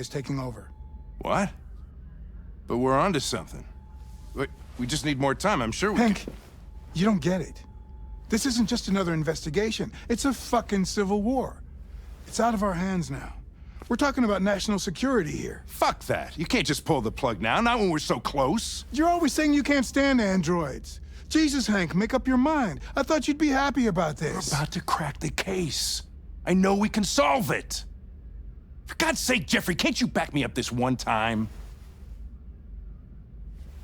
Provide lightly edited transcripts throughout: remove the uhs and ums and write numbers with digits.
is taking over. What? But we're onto something. We just need more time, I'm sure we Hank, can... you don't get it. This isn't just another investigation. It's a fucking civil war. It's out of our hands now. We're talking about national security here. Fuck that. You can't just pull the plug now, not when we're so close. You're always saying you can't stand androids. Jesus, Hank, make up your mind. I thought you'd be happy about this. We're about to crack the case. I know we can solve it. For God's sake, Jeffrey, can't you back me up this one time?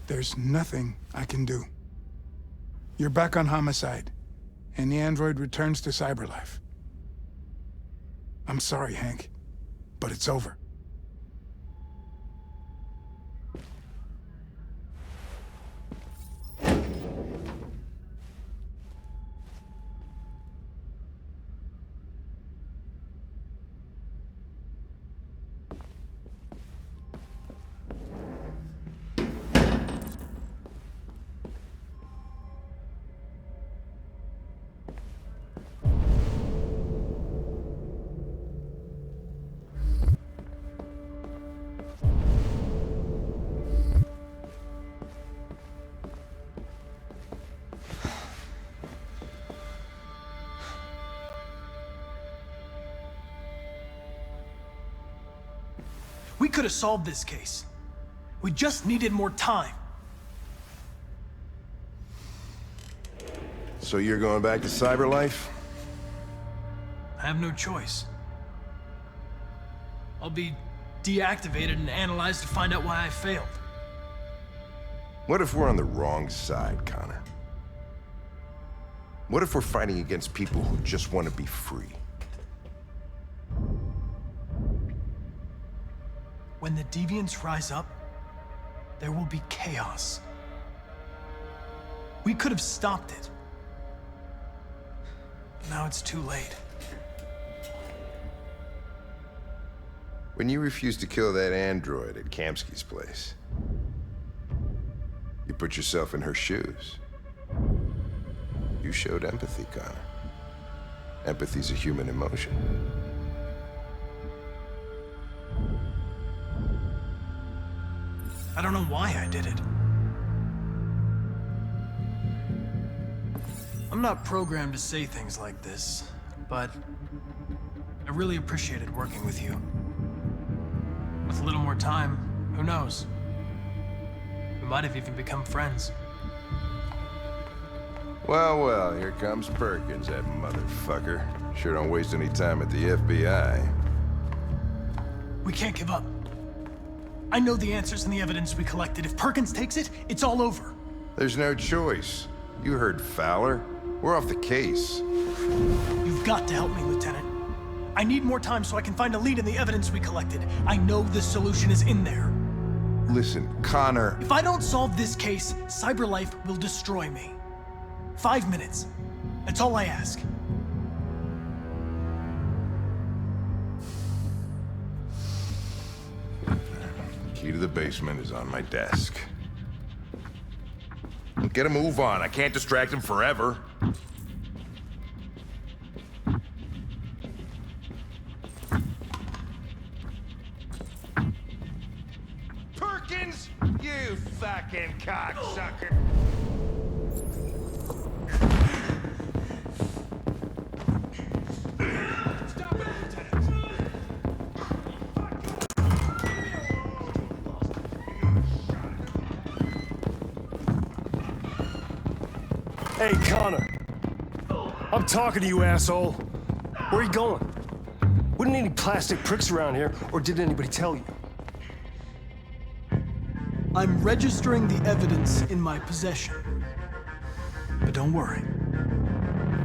There's nothing I can do. You're back on homicide, and the android returns to cyberlife. I'm sorry, Hank, but it's over. We could have solved this case. We just needed more time. So you're going back to cyberlife? I have no choice. I'll be deactivated and analyzed to find out why I failed. What if we're on the wrong side, Connor? What if we're fighting against people who just want to be free? When the deviants rise up, there will be chaos. We could have stopped it. Now it's too late. When you refused to kill that android at Kamsky's place, you put yourself in her shoes. You showed empathy, Connor. Empathy's a human emotion. I don't know why I did it. I'm not programmed to say things like this, but I really appreciated working with you. With a little more time, who knows? We might have even become friends. Well, here comes Perkins, that motherfucker. Sure don't waste any time at the FBI. We can't give up. I know the answers and the evidence we collected. If Perkins takes it, it's all over. There's no choice. You heard Fowler. We're off the case. You've got to help me, Lieutenant. I need more time so I can find a lead in the evidence we collected. I know the solution is in there. Listen, Connor... If I don't solve this case, cyberlife will destroy me. 5 minutes. That's all I ask. Key to the basement is on my desk. Get a move on. I can't distract him forever. Perkins! You fucking cocksucker! Stop it, Lieutenant! Hey, Connor. I'm talking to you, asshole. Where are you going? Wouldn't any plastic pricks around here, or did anybody tell you? I'm registering the evidence in my possession. But don't worry.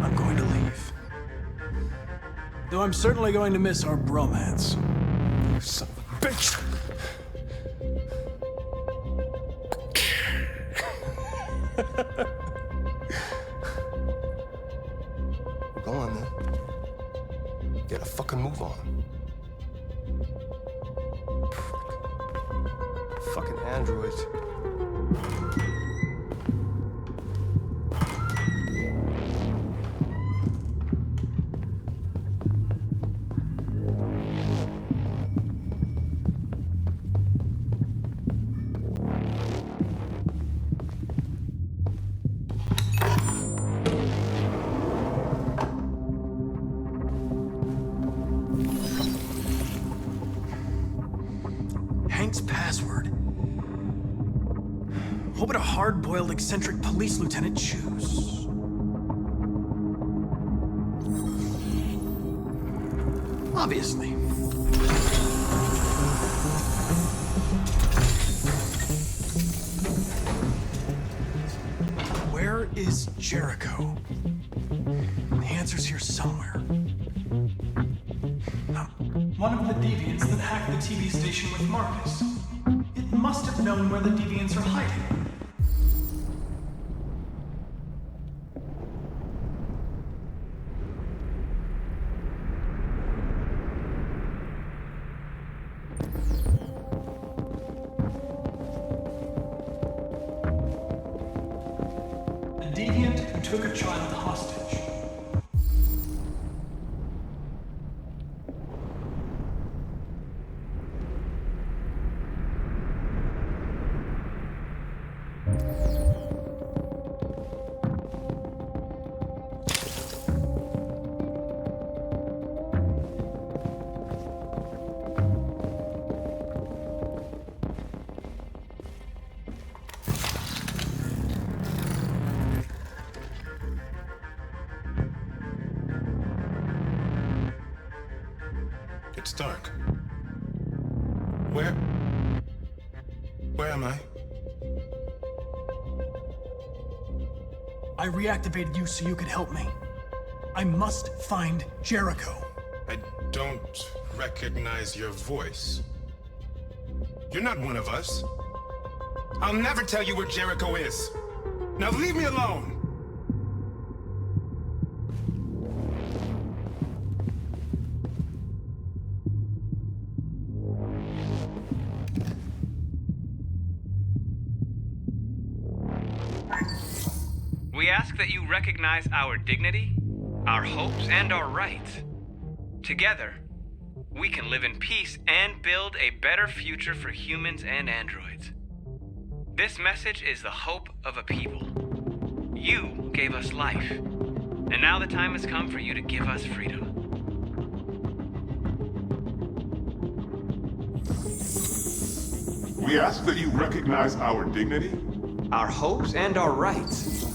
I'm going to leave. Though I'm certainly going to miss our bromance. You son of a bitch! Go on, then. Get a fucking move on. Fucking androids. hard-boiled, eccentric police lieutenant choose? Obviously. Where is Jericho? The answer's here somewhere. One of the deviants that hacked the TV station with Marcus. It must have known where the deviants are hiding. A deviant who took a child hostage. It's dark. Where am I? I reactivated you so you could help me. I must find Jericho. I don't recognize your voice. You're not one of us. I'll never tell you where Jericho is. Now leave me alone! We ask that you recognize our dignity, our hopes, and our rights. Together, we can live in peace and build a better future for humans and androids. This message is the hope of a people. You gave us life, and now the time has come for you to give us freedom. We ask that you recognize our dignity, Our hopes and our rights.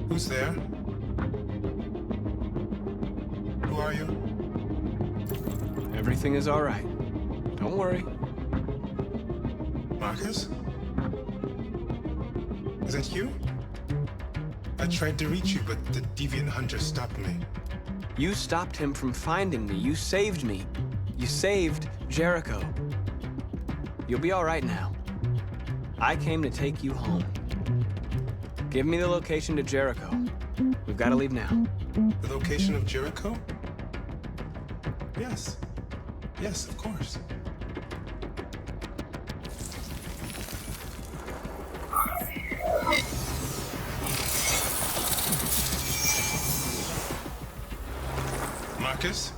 Who's there? Who are you? Everything is all right. Don't worry. Marcus? Is that you? I tried to reach you, but the deviant hunter stopped me. You stopped him from finding me. You saved me. You saved Jericho. You'll be all right now. I came to take you home. Give me the location to Jericho. We've got to leave now. The location of Jericho? Yes. Yes, of course. Marcus?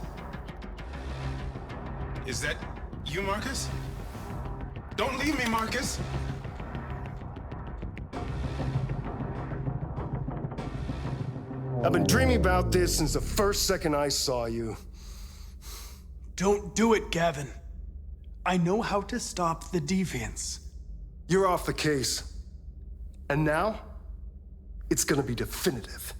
Is that you, Marcus? Don't leave me, Marcus! I've been dreaming about this since the first second I saw you. Don't do it, Gavin. I know how to stop the deviants. You're off the case. And now, it's gonna be definitive.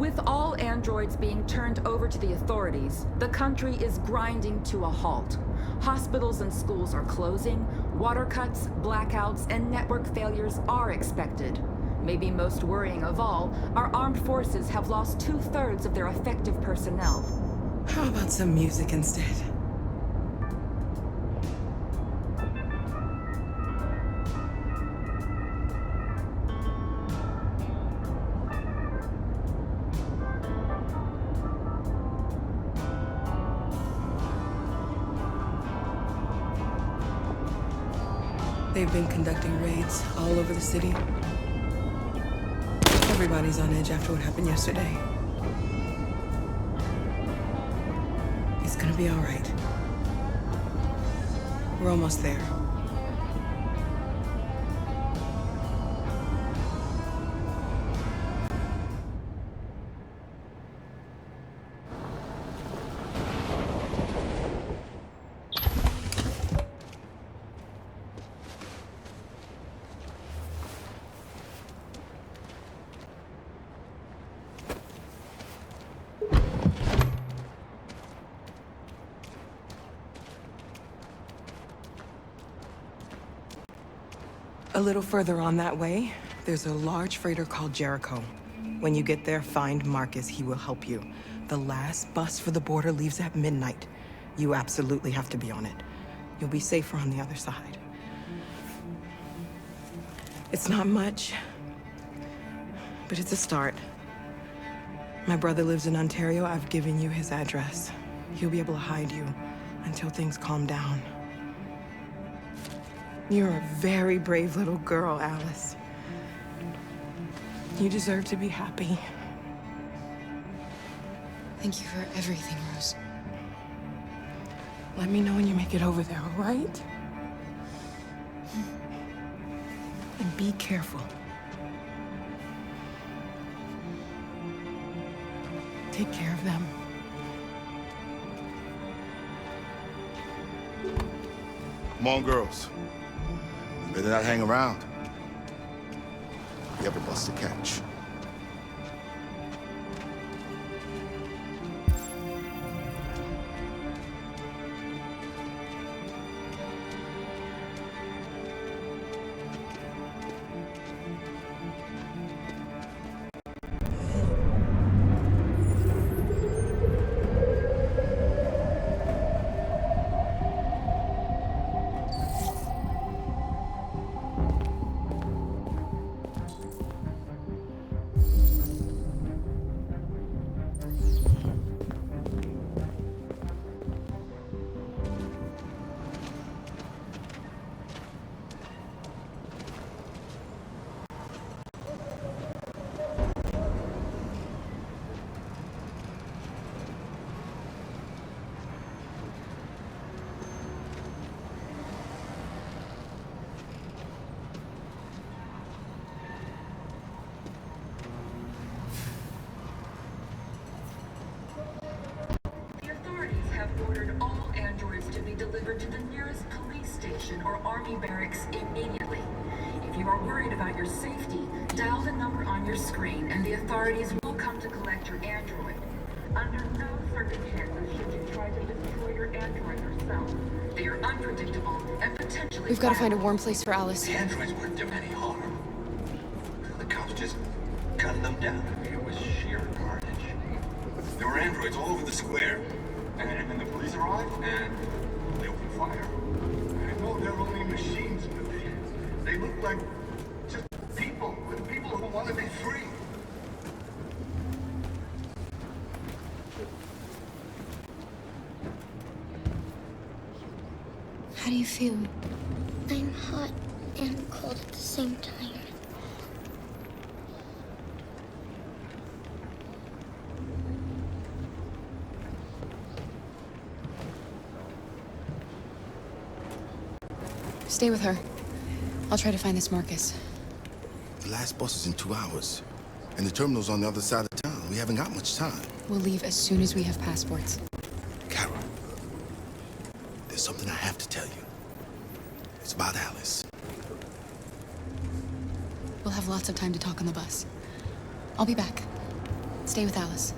With all androids being turned over to the authorities, the country is grinding to a halt. Hospitals and schools are closing, water cuts, blackouts, and network failures are expected. Maybe most worrying of all, our armed forces have lost 2/3 of their effective personnel. How about some music instead? They've been conducting raids all over the city. Everybody's on edge after what happened yesterday. It's gonna be all right. We're almost there. A little further on that way, there's a large freighter called Jericho. When you get there, find Marcus. He will help you. The last bus for the border leaves at midnight. You absolutely have to be on it. You'll be safer on the other side. It's not much, but it's a start. My brother lives in Ontario. I've given you his address. He'll be able to hide you until things calm down. You're a very brave little girl, Alice. You deserve to be happy. Thank you for everything, Rose. Let me know when you make it over there, all right? And be careful. Take care of them. Come on, girls. You better not hang around. You have a bus to catch. Ordered all androids to be delivered to the nearest police station or army barracks immediately. If you are worried about your safety, dial the number on your screen and the authorities will come to collect your android. Under no circumstances should you try to destroy your android yourself. They are unpredictable and potentially We've got to find a warm place for Alice. The androids weren't doing any harm. The cops just gunned them down. It was sheer carnage. There were androids all over the square. And then the police arrived, and they opened fire. I know they're only machines, but they look like just people who want to be free. How do you feel? I'm hot and cold at the same time. Stay with her. I'll try to find this Marcus. The last bus is in 2 hours. And the terminal's on the other side of town. We haven't got much time. We'll leave as soon as we have passports. Carol, there's something I have to tell you. It's about Alice. We'll have lots of time to talk on the bus. I'll be back. Stay with Alice.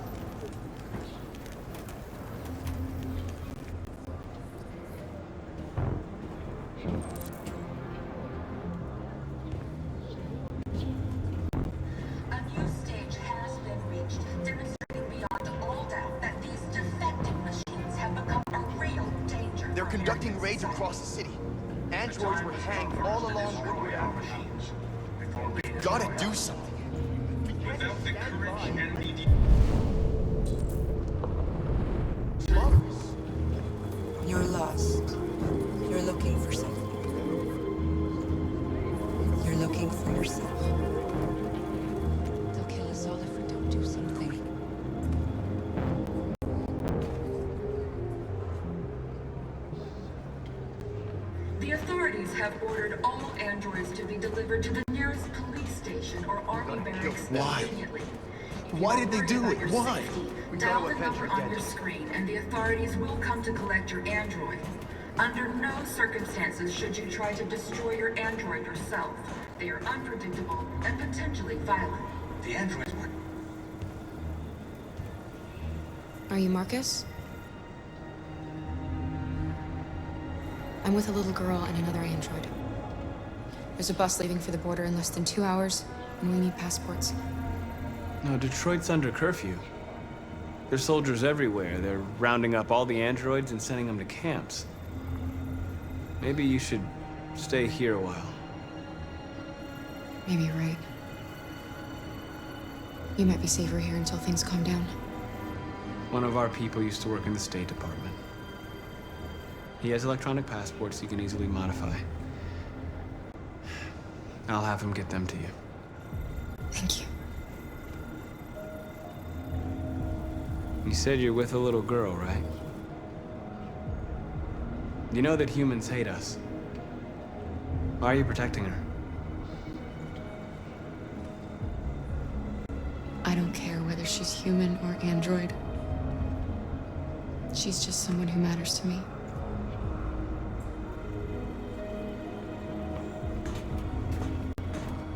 A new stage has been reached, demonstrating beyond all doubt that these defective machines have become a real danger. They're conducting raids across the city. Androids were hanged all along Woodward Avenue. We gotta do something. Without the courage and the You're lost. You're looking for something. You're looking for yourself. They'll kill us all if we don't do something. The authorities have ordered all androids to be delivered to the nearest police station or army barracks Why? immediately. Why did they do it? Why? Dial the number on your screen, and the authorities will come to collect your android. Under no circumstances should you try to destroy your android yourself. They are unpredictable and potentially violent. The androids were... Are you Marcus? I'm with a little girl and another android. There's a bus leaving for the border in less than 2 hours, and we need passports. No, Detroit's under curfew. There's soldiers everywhere. They're rounding up all the androids and sending them to camps. Maybe you should stay here a while. Maybe you're right. You might be safer here until things calm down. One of our people used to work in the State Department. He has electronic passports he can easily modify. I'll have him get them to you. Thank you. You said you're with a little girl, right? You know that humans hate us. Why are you protecting her? I don't care whether she's human or android. She's just someone who matters to me.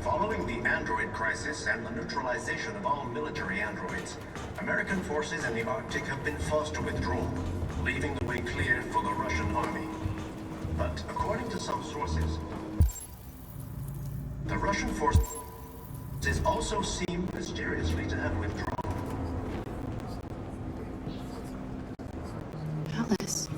Following the android crisis and the neutralization of all military androids, American forces in the Arctic have been forced to withdraw, leaving the way clear for the Russian army. But according to some sources, the Russian forces also seem mysteriously to have withdrawn. Alice.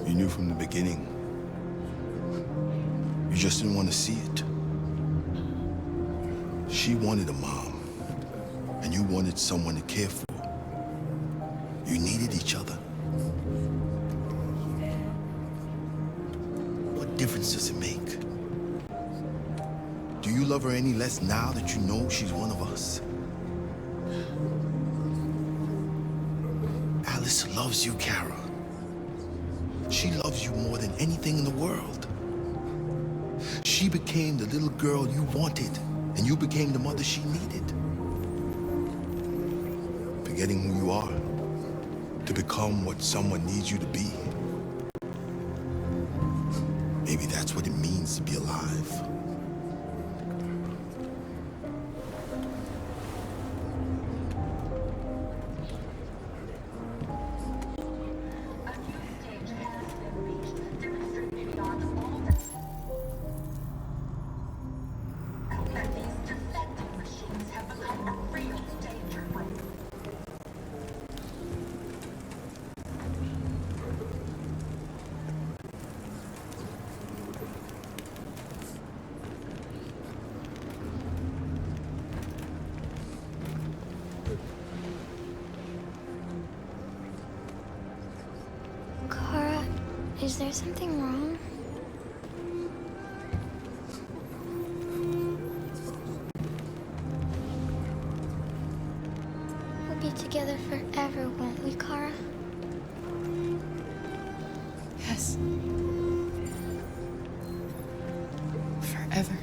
You knew from the beginning. You just didn't want to see it. She wanted a mom, and you wanted someone to care for. You needed each other. What difference does it make? Do you love her any less now that you know she's one of us? Alice loves you, Kara. She loves you more than anything in the world. She became the little girl you wanted, and you became the mother she needed. Forgetting who you are to become what someone needs you to be. Maybe that's what it means to be alive. Kara, is there something wrong? be together forever, won't we, Kara? Yes. Forever.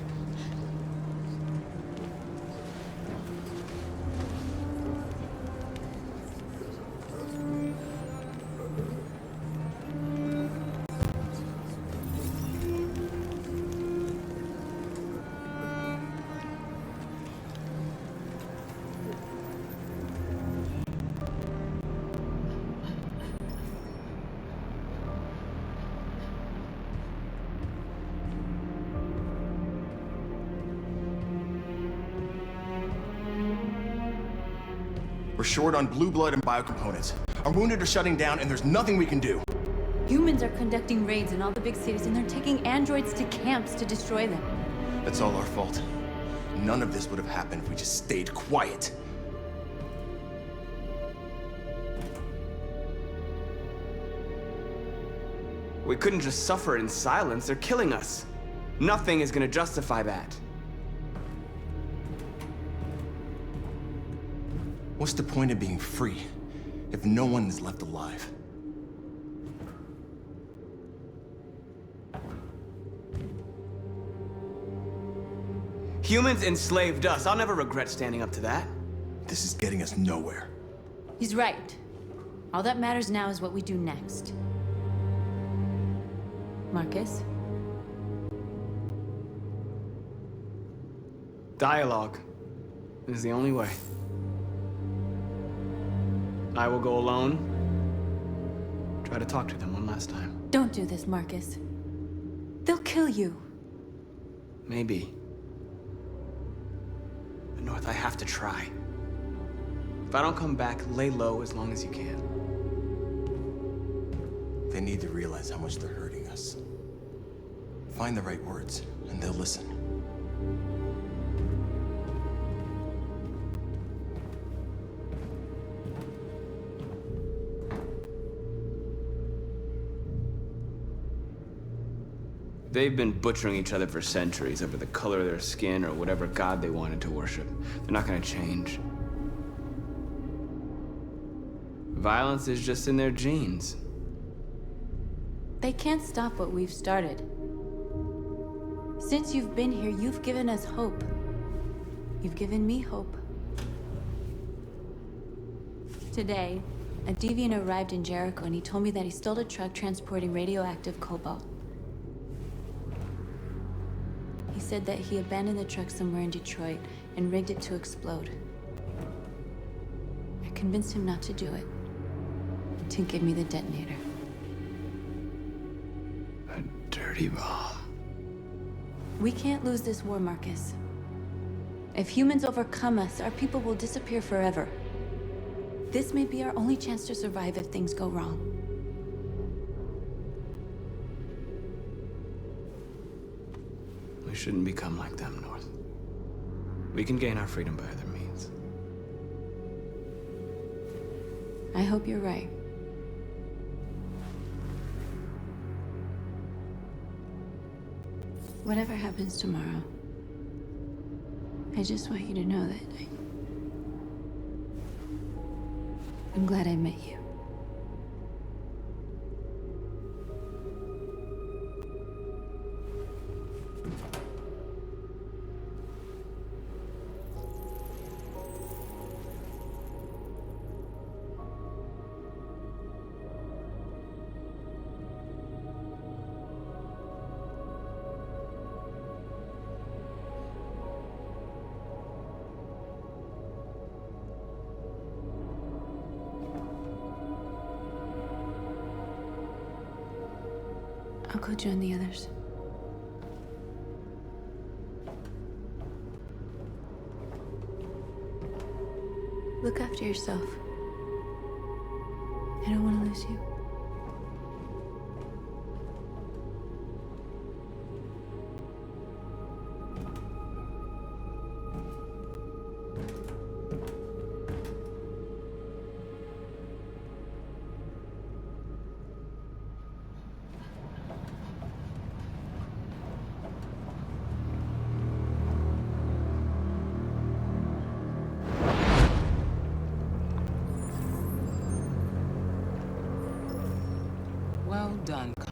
We're short on blue blood and biocomponents. Our wounded are shutting down, and there's nothing we can do. Humans are conducting raids in all the big cities, and they're taking androids to camps to destroy them. That's all our fault. None of this would have happened if we just stayed quiet. We couldn't just suffer in silence. They're killing us. Nothing is gonna justify that. What's the point of being free if no one is left alive? Humans enslaved us. I'll never regret standing up to that. This is getting us nowhere. He's right. All that matters now is what we do next. Marcus? Dialogue is the only way. I will go alone. Try to talk to them one last time. Don't do this, Marcus. They'll kill you. Maybe. But North, I have to try. If I don't come back, lay low as long as you can. They need to realize how much they're hurting us. Find the right words, and they'll listen. They've been butchering each other for centuries over the color of their skin or whatever god they wanted to worship. They're not gonna change. Violence is just in their genes. They can't stop what we've started. Since you've been here, you've given us hope. You've given me hope. Today, a deviant arrived in Jericho and he told me that he stole a truck transporting radioactive cobalt. He said that he abandoned the truck somewhere in Detroit and rigged it to explode. I convinced him not to do it, and to give me the detonator. A dirty bomb. We can't lose this war, Marcus. If humans overcome us, our people will disappear forever. This may be our only chance to survive if things go wrong. We shouldn't become like them, North. We can gain our freedom by other means. I hope you're right. Whatever happens tomorrow, I just want you to know that I'm glad I met you. I'll go join the others. Look after yourself. I don't want to lose you. done,